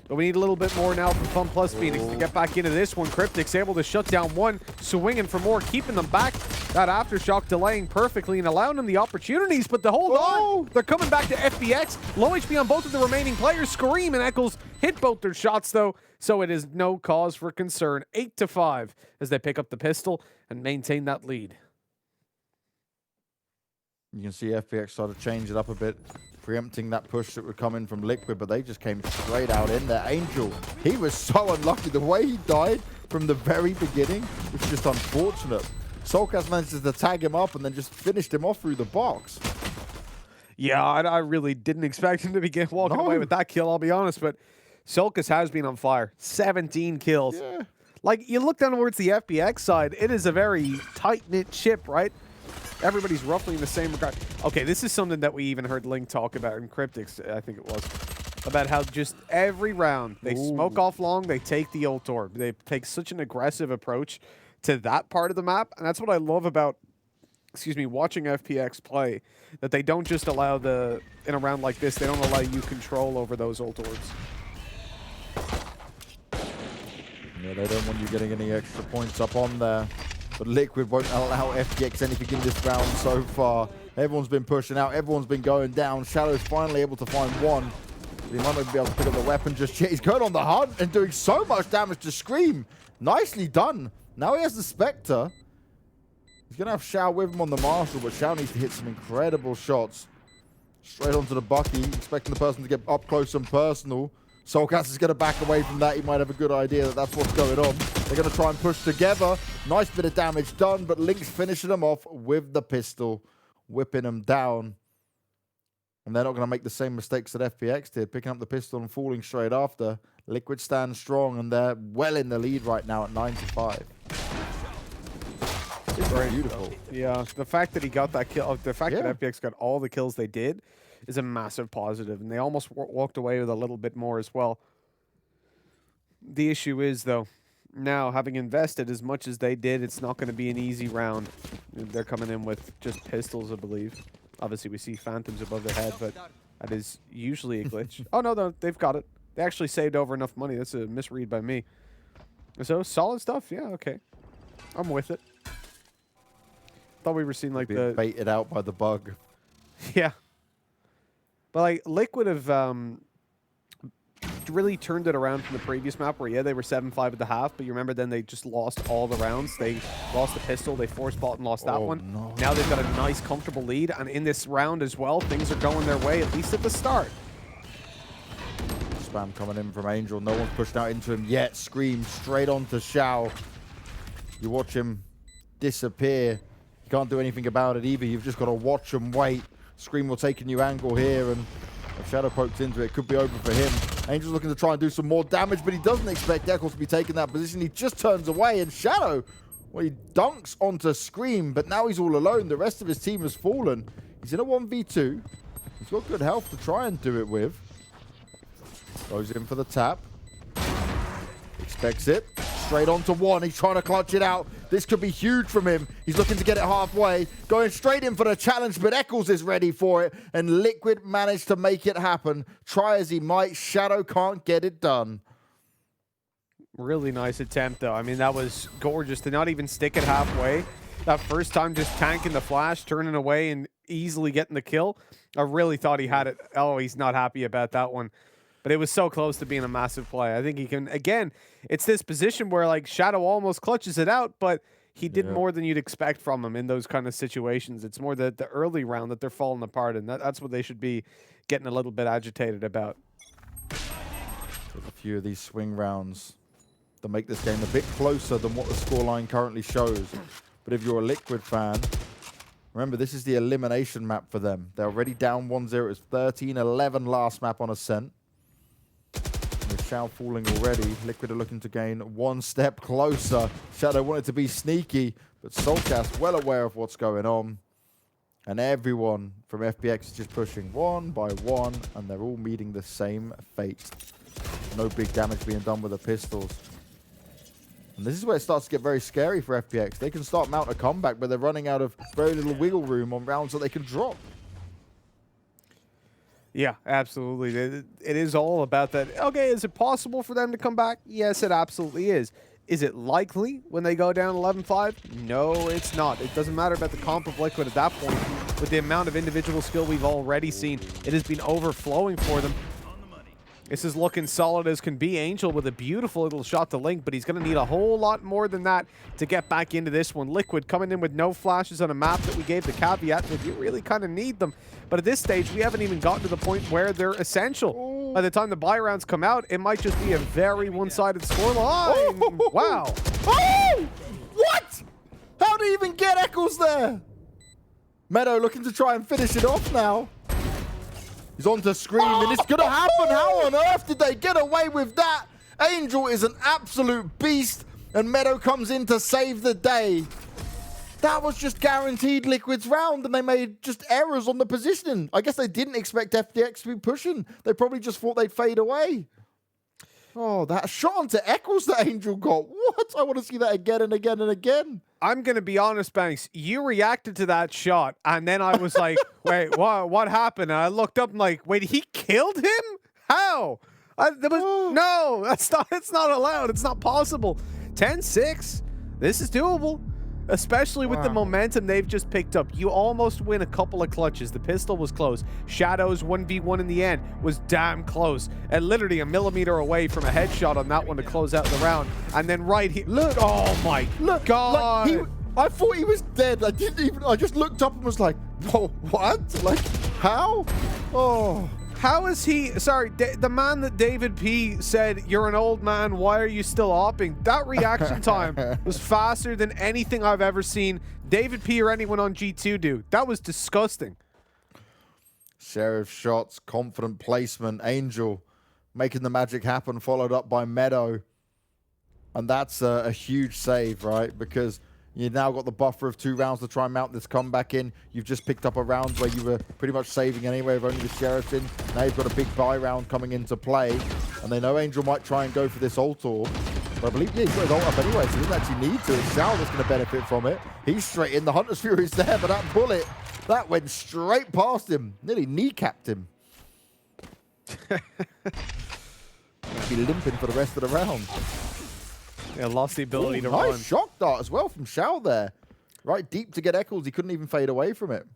But we need a little bit more now from FunPlus Phoenix to get back into this one. Cryptic's able to shut down one, swinging for more, keeping them back. That Aftershock delaying perfectly and allowing them the opportunities, but hold on. They're coming back to FPX. Low HP on both of the remaining players. Scream and Eccles hit both their shots, though, so it is no cause for concern. 8-5 as they pick up the pistol and maintain that lead. You can see FPX started to change it up a bit, preempting that push that would come in from Liquid, but they just came straight out in there. Angel, he was so unlucky. The way he died from the very beginning was just unfortunate. Solkas manages to tag him up and then just finished him off through the box. Yeah, I really didn't expect him to be walking away with that kill, I'll be honest, but Solkas has been on fire. 17 kills. Yeah. Like, you look down towards the FPX side, it is a very tight-knit ship, right? Everybody's roughly in the same regard. Okay, this is something that we even heard Link talk about in Cryptics, I think it was, about how just every round they smoke off long, they take the ult orb. They take such an aggressive approach to that part of the map, and that's what I love about, watching FPX play, that they don't just allow in a round like this, they don't allow you control over those ult orbs. Yeah, they don't want you getting any extra points up on there. But Liquid won't allow FPX anything in this round so far. Everyone's been pushing out. Everyone's been going down. Shadow's finally able to find one. He might not be able to pick up the weapon just yet. He's going on the hunt and doing so much damage to Scream. Nicely done. Now he has the Spectre. He's going to have Shao with him on the Marshal, but Shao needs to hit some incredible shots. Straight onto the Bucky, expecting the person to get up close and personal. Solkas is going to back away from that. He might have a good idea that that's what's going on. They're going to try and push together. Nice bit of damage done, but Link's finishing them off with the pistol, whipping them down. And they're not going to make the same mistakes that FPX did, picking up the pistol and falling straight after. Liquid stands strong, and they're well in the lead right now at 9-5. It's very beautiful. Yeah, the fact that he got that kill, the fact that FPX got all the kills they did, is a massive positive, and they almost walked away with a little bit more as well. The issue is, though, now having invested as much as they did, it's not going to be an easy round. They're coming in with just pistols, I believe. Obviously, we see phantoms above their head, but that is usually a glitch. Oh, no, they've got it. They actually saved over enough money. That's a misread by me. So, solid stuff. Yeah, okay. I'm with it. Thought we were seeing, like, the... baited out by the bug. Yeah. But, like, Liquid have really turned it around from the previous map where, yeah, they were 7-5 at the half, but you remember then they just lost all the rounds. They lost the pistol, they forced bought and lost that one. No. Now they've got a nice, comfortable lead, and in this round as well, things are going their way, at least at the start. Spam coming in from Angel. No one's pushed out into him yet. Scream straight onto Shao. You watch him disappear. You can't do anything about it either. You've just got to watch and wait. Scream will take a new angle here, and if Shadow pokes into it, it could be over for him. Angel's looking to try and do some more damage, but he doesn't expect Eccles to be taking that position. He just turns away, and Shadow, well, he dunks onto Scream, but now he's all alone. The rest of his team has fallen. He's in a 1v2. He's got good health to try and do it with. Goes in for the tap. Expects it. Straight onto one. He's trying to clutch it out. This could be huge from him. He's looking to get it halfway. Going straight in for the challenge, but Eccles is ready for it. And Liquid managed to make it happen. Try as he might, Shadow can't get it done. Really nice attempt, though. I mean, that was gorgeous to not even stick it halfway. That first time just tanking the flash, turning away, and easily getting the kill. I really thought he had it. Oh, he's not happy about that one. But it was so close to being a massive play. I think he can, again, it's this position where like Shadow almost clutches it out, but he did more than you'd expect from him in those kind of situations. It's more the early round that they're falling apart, and that's what they should be getting a little bit agitated about. There's a few of these swing rounds that make this game a bit closer than what the scoreline currently shows. But if you're a Liquid fan, remember, this is the elimination map for them. They're already down 1-0. It's 13-11 last map on Ascent. With Shao falling already, Liquid are looking to gain one step closer. Shadow wanted to be sneaky, but Soulcast well aware of what's going on. And everyone from FPX is just pushing one by one, and they're all meeting the same fate. No big damage being done with the pistols. And this is where it starts to get very scary for FPX. They can start mounting a comeback, but they're running out of very little wiggle room on rounds that they can drop. Yeah, absolutely. It is all about that. Okay, is it possible for them to come back? Yes, it absolutely is. Is it likely when they go down 11-5? No, it's not. It doesn't matter about the comp of Liquid at that point. With the amount of individual skill we've already seen, it has been overflowing for them. This is looking solid as can be. Angel with a beautiful little shot to Link, but he's going to need a whole lot more than that to get back into this one. Liquid coming in with no flashes on a map that we gave the caveat that you really kind of need them. But at this stage, we haven't even gotten to the point where they're essential. By the time the buy rounds come out, it might just be a very one-sided scoreline. Wow. Oh! What? How did he even get Eccles there? Meadow looking to try and finish it off now. He's on to Scream, and it's going to happen. How on earth did they get away with that? Angel is an absolute beast, and Meadow comes in to save the day. That was just guaranteed Liquid's round, and they made just errors on the positioning. I guess they didn't expect FPX to be pushing. They probably just thought they'd fade away. Oh, that shot onto Eccles that Angel got. What? I want to see that again and again and again. I'm going to be honest, Banks. You reacted to that shot, and then I was like, wait, what happened? And I looked up and like, wait, he killed him? How? No, it's not allowed. It's not possible. 10-6. This is doable. Especially with the momentum they've just picked up. You almost win a couple of clutches. The pistol was close. Shadow's 1v1 in the end was damn close. And literally a millimeter away from a headshot on that one to close out the round. And then right here. Look. Oh my God. Like I thought he was dead. I just looked up and was like, whoa, what? Like, how? Oh. How is he? Sorry, the man that David P said, "You're an old man. Why are you still opping?" That reaction time was faster than anything I've ever seen David P or anyone on G2 do. That was disgusting. Sheriff shots, confident placement. Angel making the magic happen, followed up by Meadow. And that's a huge save, right? Because you've now got the buffer of 2 rounds to try and mount this comeback in. You've just picked up a round where you were pretty much saving anyway with only the Sheriff in. Now you've got a big buy round coming into play. And they know Angel might try and go for this ult orb. But I believe, yeah, he's got his ult up anyway, so he doesn't actually need to. It's Shao that's going to benefit from it. He's straight in. The Hunter's Fury's there, but that bullet, that went straight past him. Nearly kneecapped him. He'll be limping for the rest of the round. Yeah, lost the ability to run. Nice shock dart as well from Shao there. Right deep to get Eccles. He couldn't even fade away from it.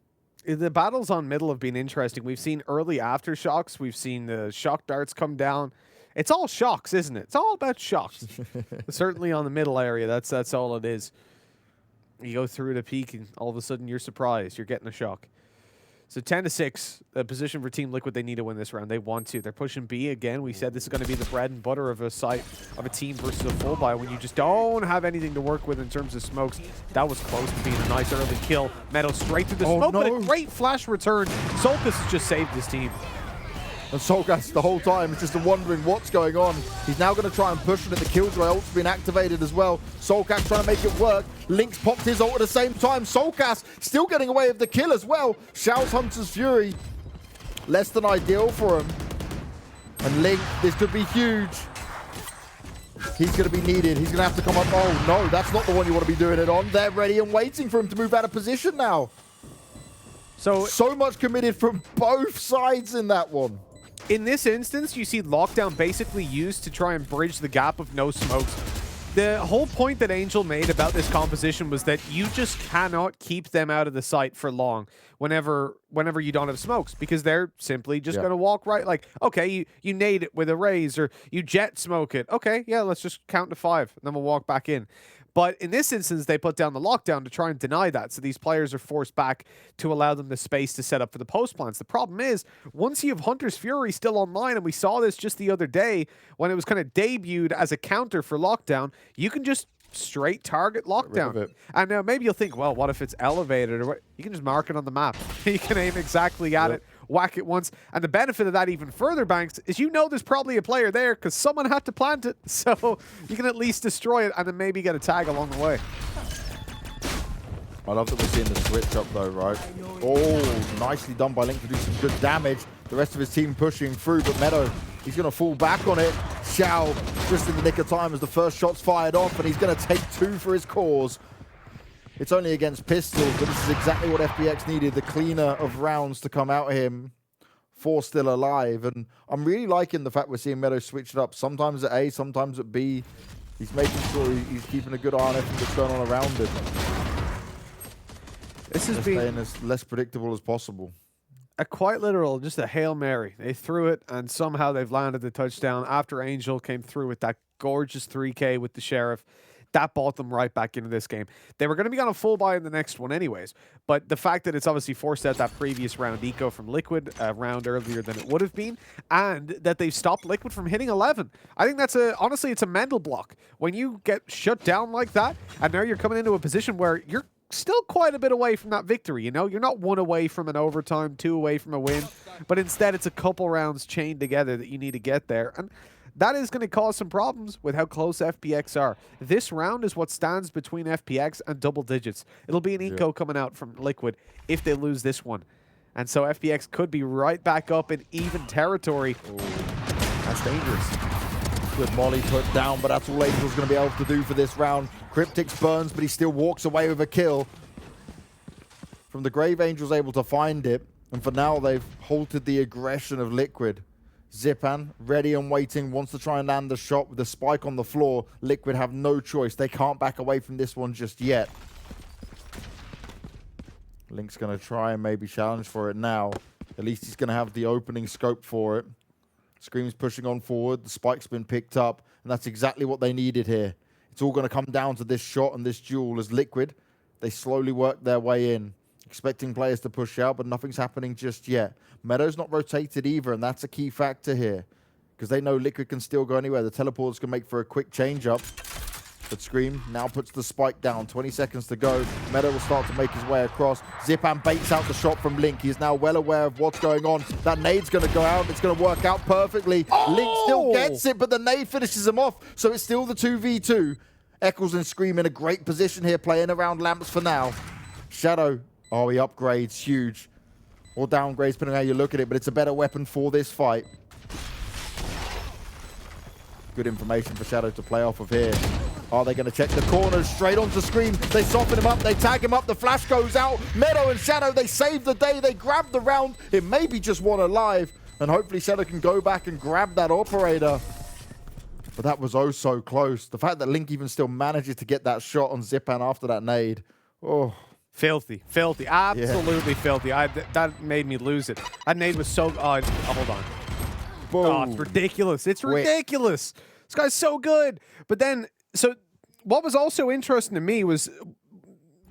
The battles on middle have been interesting. We've seen early aftershocks. We've seen the shock darts come down. It's all shocks, isn't it? It's all about shocks. Certainly on the middle area, that's all it is. You go through the peak, and all of a sudden you're surprised. You're getting a shock. So 10-6, the position for Team Liquid. They need to win this round. They want to. They're pushing B again. We said this is going to be the bread and butter of a site of a team versus a full buy when you just don't have anything to work with in terms of smokes. That was close to being a nice early kill. Meadow straight through the smoke, but a great flash return. Solkus has just saved his team. And Solgas the whole time is just wondering what's going on. He's now going to try and push it. The Killjoy ult's been activated as well. Solkas trying to make it work. Link's popped his ult at the same time. Solkas still getting away with the kill as well. Shao's Hunter's Fury. Less than ideal for him. And Link, this could be huge. He's going to be needed. He's going to have to come up. Oh no, that's not the one you want to be doing it on. They're ready and waiting for him to move out of position now. So much committed from both sides in that one. In this instance, you see Lockdown basically used to try and bridge the gap of no smokes. The whole point that Angel made about this composition was that you just cannot keep them out of the sight for long whenever whenever you don't have smokes, because they're simply just going to walk right. Like, okay, you nade it with a raise, or you jet smoke it. Okay, yeah, let's just count to 5, and then we'll walk back in. But in this instance, they put down the lockdown to try and deny that. So these players are forced back to allow them the space to set up for the post plants. The problem is, once you have Hunter's Fury still online, and we saw this just the other day when it was kind of debuted as a counter for lockdown, you can just straight target lockdown. And now maybe you'll think, well, what if it's elevated? Or what? You can just mark it on the map. You can aim exactly at it, whack it once. And the benefit of that even further, Banks, is there's probably a player there because someone had to plant it. So you can at least destroy it and then maybe get a tag along the way. I love that we're seeing the switch up though, right? Oh, nicely done by Link to do some good damage. The rest of his team pushing through, but Meadow, he's going to fall back on it. Xiao, just in the nick of time as the first shot's fired off, and he's going to take 2 for his cause. It's only against pistols, but this is exactly what FPX needed, the cleaner of rounds to come out him. 4 still alive, and I'm really liking the fact we're seeing Meadow switch it up. Sometimes at A, sometimes at B. He's making sure he's keeping a good eye on everything that's going on around him. This has been as less predictable as possible. A quite literal, just a Hail Mary. They threw it, and somehow they've landed the touchdown after Angel came through with that gorgeous 3K with the Sheriff. That brought them right back into this game. They were going to be on a full buy in the next one anyways, but the fact that it's obviously forced out that previous round eco from Liquid a round earlier than it would have been, and that they've stopped Liquid from hitting 11. I think that's honestly, it's a mental block. When you get shut down like that, and now you're coming into a position where you're still quite a bit away from that victory, You're not 1 away from an overtime, 2 away from a win, but instead it's a couple rounds chained together that you need to get there. And that is going to cause some problems with how close FPX are. This round is what stands between FPX and double digits. It'll be an eco coming out from Liquid if they lose this one. And so FPX could be right back up in even territory. Ooh, that's dangerous. Good molly put down, but that's all Angel's going to be able to do for this round. Cryptix burns, but he still walks away with a kill. From the grave, Angel's able to find it, and for now they've halted the aggression of Liquid. Zipan, ready and waiting, wants to try and land the shot with the spike on the floor. Liquid have no choice. They can't back away from this one just yet. Link's going to try and maybe challenge for it now. At least he's going to have the opening scope for it. Scream's pushing on forward. The spike's been picked up, and that's exactly what they needed here. It's all going to come down to this shot and this duel as Liquid, they slowly work their way in, expecting players to push out, but nothing's happening just yet. Meadow's not rotated either, and that's a key factor here, because they know Liquid can still go anywhere. The teleports can make for a quick change-up. But Scream now puts the spike down. 20 seconds to go. Meadow will start to make his way across. Zipan baits out the shot from Link. He is now well aware of what's going on. That nade's going to go out. It's going to work out perfectly. Oh! Link still gets it, but the nade finishes him off. So it's still the 2v2. Eccles and Scream in a great position here, playing around lamps for now. Shadow. Oh, he upgrades. Huge. Or downgrades, depending on how you look at it, but it's a better weapon for this fight. Good information for Shadow to play off of here. Are they going to check the corners? Straight onto Scream. They soften him up. They tag him up. The flash goes out. Meadow and Shadow, they save the day. They grab the round. It may be just one alive. And hopefully Shadow can go back and grab that operator. But that was oh so close. The fact that Link even still manages to get that shot on Zipan after that nade. Oh. Filthy. Filthy. Absolutely filthy. That made me lose it. That nade was so... Oh, hold on. Boom. Oh, it's ridiculous. It's ridiculous. This guy's so good. But then... So what was also interesting to me was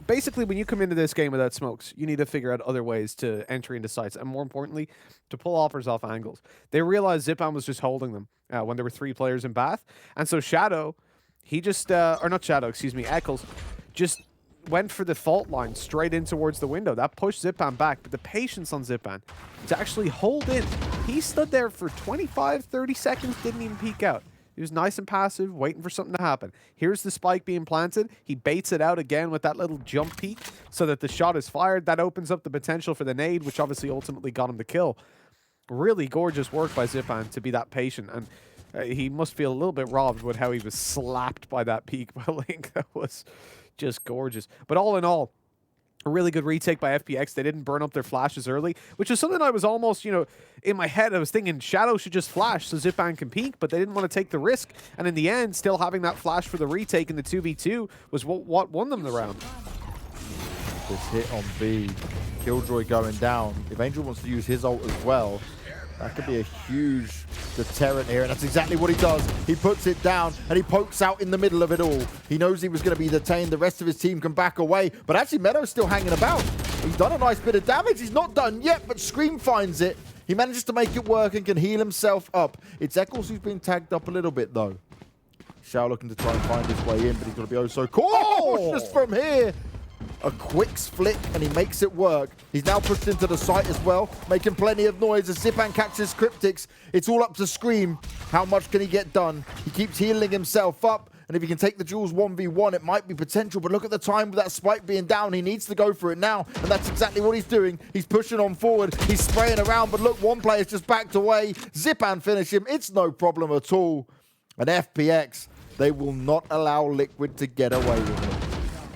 basically when you come into this game without smokes, you need to figure out other ways to enter into sites, and more importantly, to pull offers off angles. They realized Zipan was just holding them when there were 3 players in Bath, and so Shadow, he just, or not Shadow, excuse me, Eccles, just went for the fault line straight in towards the window. That pushed Zipan back, but the patience on Zipan to actually hold in, he stood there for 25, 30 seconds, didn't even peek out. He was nice and passive, waiting for something to happen. Here's the spike being planted. He baits it out again with that little jump peek so that the shot is fired. That opens up the potential for the nade, which obviously ultimately got him the kill. Really gorgeous work by Zipan to be that patient. And he must feel a little bit robbed with how he was slapped by that peek by Link. That was just gorgeous. But all in all, a really good retake by FPX. They didn't burn up their flashes early, which is something I was almost, in my head, I was thinking Shadow should just flash so Zipan can peek, but they didn't want to take the risk. And in the end, still having that flash for the retake in the 2v2 was what won them the round. This hit on B. Killjoy going down. If Angel wants to use his ult as well, that could be a huge deterrent here, and that's exactly what he does. He puts it down, and he pokes out in the middle of it all. He knows he was going to be detained. The rest of his team can back away, but actually Meadow's still hanging about. He's done a nice bit of damage. He's not done yet, but Scream finds it. He manages to make it work and can heal himself up. It's Eccles who's been tagged up a little bit, though. Shao looking to try and find his way in, but he's going to be oh so cautious from here. A quick flick, and he makes it work. He's now pushed into the site as well, making plenty of noise as Zipan catches Cryptix. It's all up to Scream. How much can he get done? He keeps healing himself up, and if he can take the Jules 1v1, it might be potential, but look at the time with that spike being down. He needs to go for it now, and that's exactly what he's doing. He's pushing on forward. He's spraying around, but look, one player's just backed away. Zipan finish him. It's no problem at all. And FPX, they will not allow Liquid to get away with it.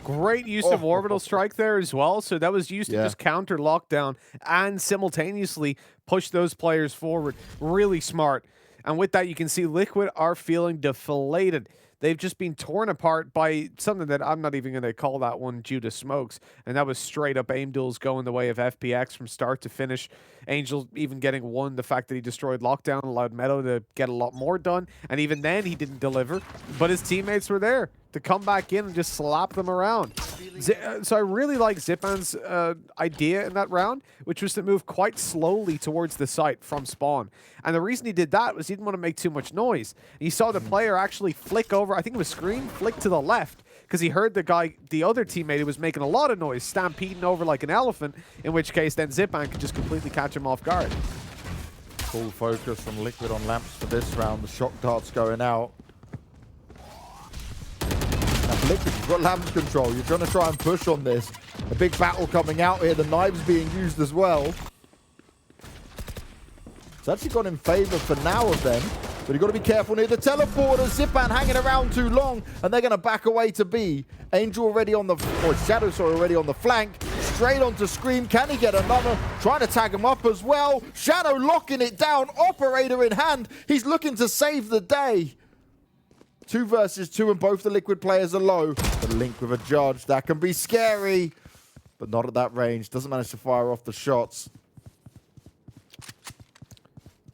Great use of Orbital Strike there as well. So that was used to just counter lockdown and simultaneously push those players forward. Really smart. And with that, you can see Liquid are feeling deflated. They've just been torn apart by something that I'm not even going to call that one due to smokes. And that was straight up aim duels going the way of FPX from start to finish. Angel even getting one. The fact that he destroyed lockdown allowed Meadow to get a lot more done. And even then, he didn't deliver. But his teammates were there to come back in and just slap them around. So I really like Zipan's idea in that round, which was to move quite slowly towards the site from spawn. And the reason he did that was he didn't want to make too much noise. He saw the player actually flick over, I think it was Scream, flick to the left, because he heard the other teammate who was making a lot of noise, stampeding over like an elephant, in which case then Zipan could just completely catch him off guard. Full focus from Liquid on lamps for this round. The shock dart's going out. Liquid, you've got lamps control. You're trying to try and push on this. A big battle coming out here. The knives being used as well. It's actually gone in favor for now of them. But you've got to be careful near the teleporter. Zipan hanging around too long. And they're going to back away to B. Angel already on the... Or Shadow, sorry, already on the flank. Straight onto Scream. Can he get another? Trying to tag him up as well. Shadow locking it down. Operator in hand. He's looking to save the day. 2 versus 2, and both the Liquid players are low. But Link with a judge. That can be scary. But not at that range. Doesn't manage to fire off the shots.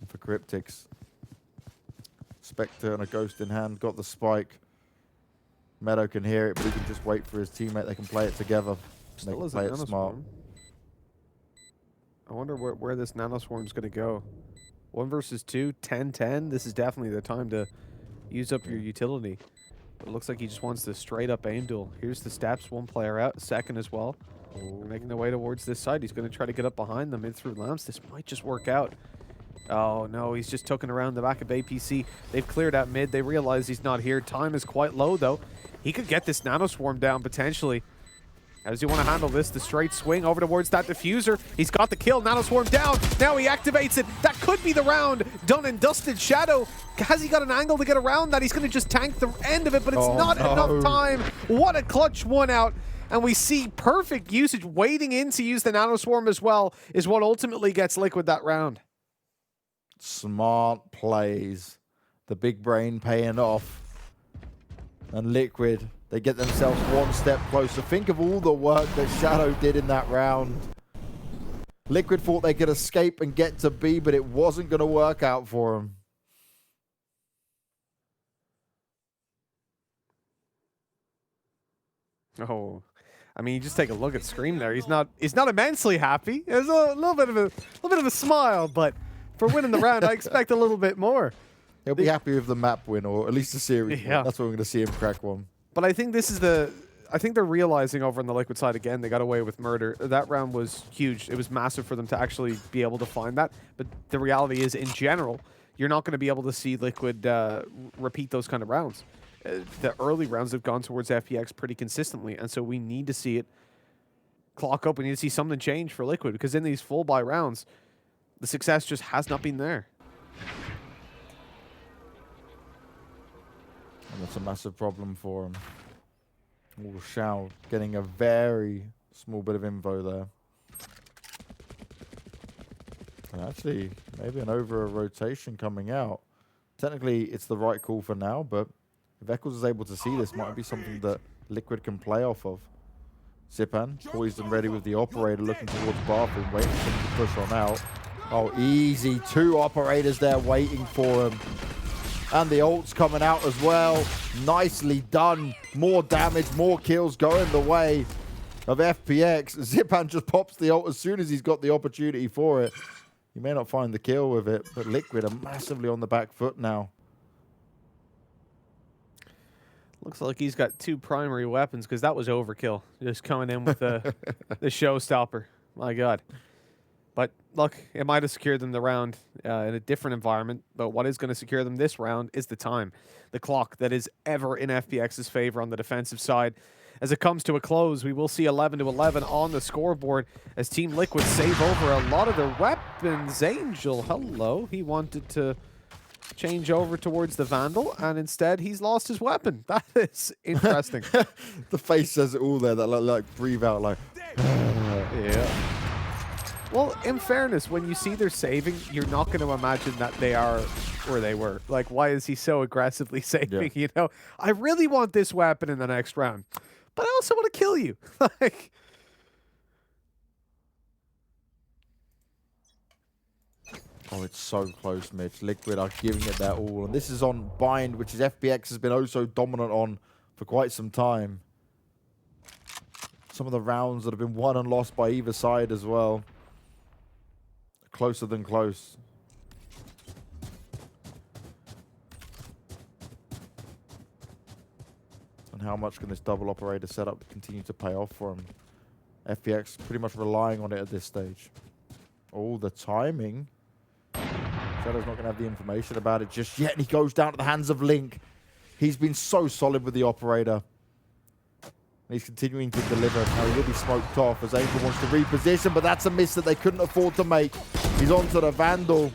And for Cryptix. Spectre and a Ghost in hand. Got the spike. Meadow can hear it, but he can just wait for his teammate. They can play it together. They can play it smart. I wonder where this nanoswarm's going to go. 1 versus 2, 10-10. This is definitely the time to use up your utility. But it looks like he just wants the straight up aim duel. Here's the steps, 1 player out, 2nd as well. They're making their way towards this side. He's going to try to get up behind them in through lamps. This might just work out. Oh no, he's just tucking around the back of APC. They've cleared out mid. They realize he's not here. Time is quite low though. He could get this nanoswarm down potentially. How does he want to handle this? The straight swing over towards that diffuser. He's got the kill. Nanoswarm down. Now he activates it. That could be the round. Done and dusted. Shadow, has he got an angle to get around that? He's going to just tank the end of it, but it's not enough time. What a clutch 1 out. And we see perfect usage. Waiting in to use the nanoswarm as well is what ultimately gets Liquid that round. Smart plays. The big brain paying off. And Liquid, they get themselves 1 step closer. Think of all the work that Shadow did in that round. Liquid thought they could escape and get to B, but it wasn't going to work out for them. Oh, I mean, you just take a look at Scream there. He's not immensely happy. There's a little bit of a smile, but for winning the round, I expect a little bit more. He'll be happy with the map win, or at least the series win. That's what we're going to see him crack one. But I think this is I think they're realizing over on the Liquid side again, they got away with murder. That round was huge. It was massive for them to actually be able to find that. But the reality is, in general, you're not going to be able to see Liquid repeat those kind of rounds. The early rounds have gone towards FPX pretty consistently, and so we need to see it clock up. We need to see something change for Liquid, because in these full buy rounds, the success just has not been there. And that's a massive problem for him. Oh, Shao getting a very small bit of info there. And actually, maybe an over a rotation coming out. Technically, it's the right call for now, but if Eccles is able to see this, might be something that Liquid can play off of. Zipan poised and ready with the operator looking towards bathroom, waiting for him to push on out. Oh, easy. 2 operators there waiting for him. And the ult's coming out as well. Nicely done. More damage, more kills going the way of FPX. Zipan just pops the ult as soon as he's got the opportunity for it. He may not find the kill with it, but Liquid are massively on the back foot now. Looks like he's got 2 primary weapons because that was overkill. Just coming in with the showstopper. My God. But look, it might have secured them the round in a different environment, but what is going to secure them this round is the time. The clock that is ever in FPX's favor on the defensive side. As it comes to a close, we will see 11-11 on the scoreboard as Team Liquid save over a lot of their weapons. Angel, hello. He wanted to change over towards the Vandal, and instead he's lost his weapon. That is interesting. The face says it all there, that like breathe out like... Yeah. Well, in fairness, when you see they're saving, you're not going to imagine that they are where they were. Like, why is he so aggressively saving? Yeah. You know, I really want this weapon in the next round, but I also want to kill you. Like, oh, it's so close, Mitch. Liquid are giving it their all. And this is on Bind, which is FPX has been oh so dominant on for quite some time. Some of the rounds that have been won and lost by either side as well. Closer than close. And how much can this double operator setup continue to pay off for him? FPX pretty much relying on it at this stage. Oh, the timing. Shadow's not going to have the information about it just yet. And he goes down to the hands of Link. He's been so solid with the operator. He's continuing to deliver. Now he will be smoked off as Angel wants to reposition, but that's a miss that they couldn't afford to make. He's onto the Vandal.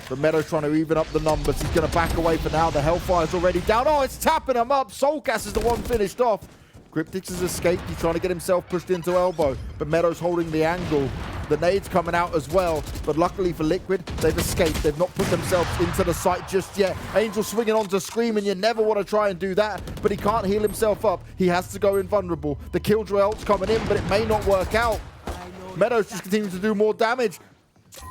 But Meadows trying to even up the numbers. He's going to back away for now. The Hellfire's already down. Oh, it's tapping him up. Soulcast is the one finished off. Cryptix has escaped. He's trying to get himself pushed into elbow, but Meadows holding the angle. The nade's coming out as well, but luckily for Liquid, they've escaped. They've not put themselves into the site just yet. Angel swinging onto Scream, and you never want to try and do that, but he can't heal himself up. He has to go invulnerable. The Killjoy ult's coming in, but it may not work out. Meadows just continues to do more damage.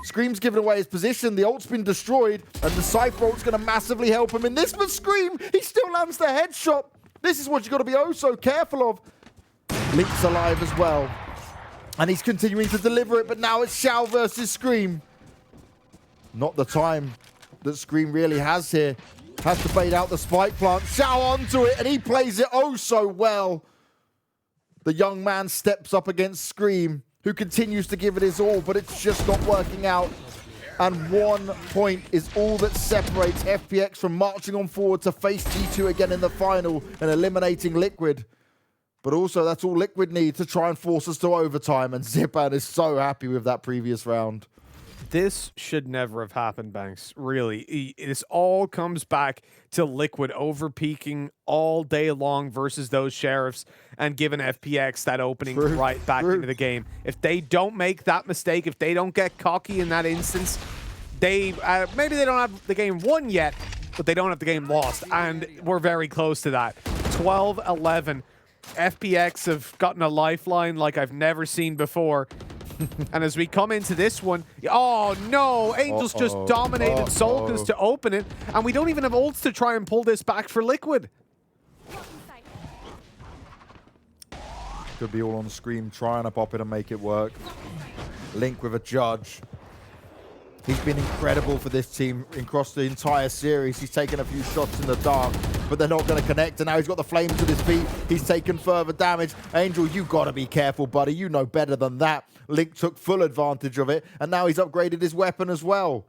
Scream's giving away his position. The ult's been destroyed, and the Cypher ult's going to massively help him in this, but Scream, he still lands the headshot. This is what you've got to be oh so careful of. Link's alive as well. And he's continuing to deliver it, but now it's Xiao versus Scream. Not the time that Scream really has here. Has to bait out the spike plant. Xiao onto it, and he plays it oh so well. The young man steps up against Scream, who continues to give it his all, but it's just not working out. And 1 point is all that separates FPX from marching on forward to face G2 again in the final and eliminating Liquid. But also, that's all Liquid need to try and force us to overtime. And Zipan is so happy with that previous round. This should never have happened, Banks. Really. This all comes back to Liquid over-peaking all day long versus those Sheriffs and giving FPX that opening right back into the game. If they don't make that mistake, if they don't get cocky in that instance, they maybe they don't have the game won yet, but they don't have the game lost. And we're very close to that. 12-11. FPX have gotten a lifeline like I've never seen before. And as we come into this one, oh no, Angels just dominated Soulcast to open it, and we don't even have ults to try and pull this back for Liquid. Could be all on Scream trying to pop it and make it work. Link with a judge. He's been incredible for this team across the entire series. He's taken a few shots in the dark, but they're not going to connect. And now he's got the flames at his feet. He's taken further damage. Angel, you got to be careful, buddy. You know better than that. Link took full advantage of it, and now he's upgraded his weapon as well.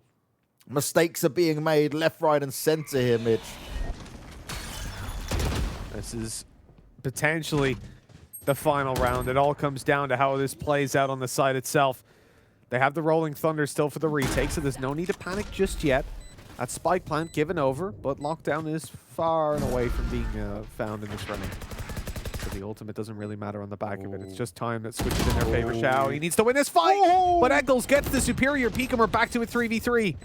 Mistakes are being made left, right, and center here, Mitch. This is potentially the final round. It all comes down to how this plays out on the side itself. They have the Rolling Thunder still for the retake, so there's no need to panic just yet. That spike plant given over, but lockdown is far and away from being found in this running. So the ultimate doesn't really matter on the back of it. It's just time that switches in their favor. Xiao, he needs to win this fight, but Eccles gets the superior peak, and we're back to a 3v3.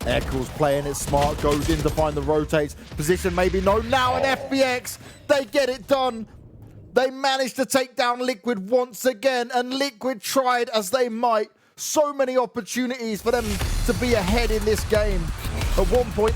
Eccles playing it smart, goes in to find the rotates. Position maybe no, now an FPX. They get it done. They managed to take down Liquid once again, and Liquid tried as they might. So many opportunities for them to be ahead in this game. At one point,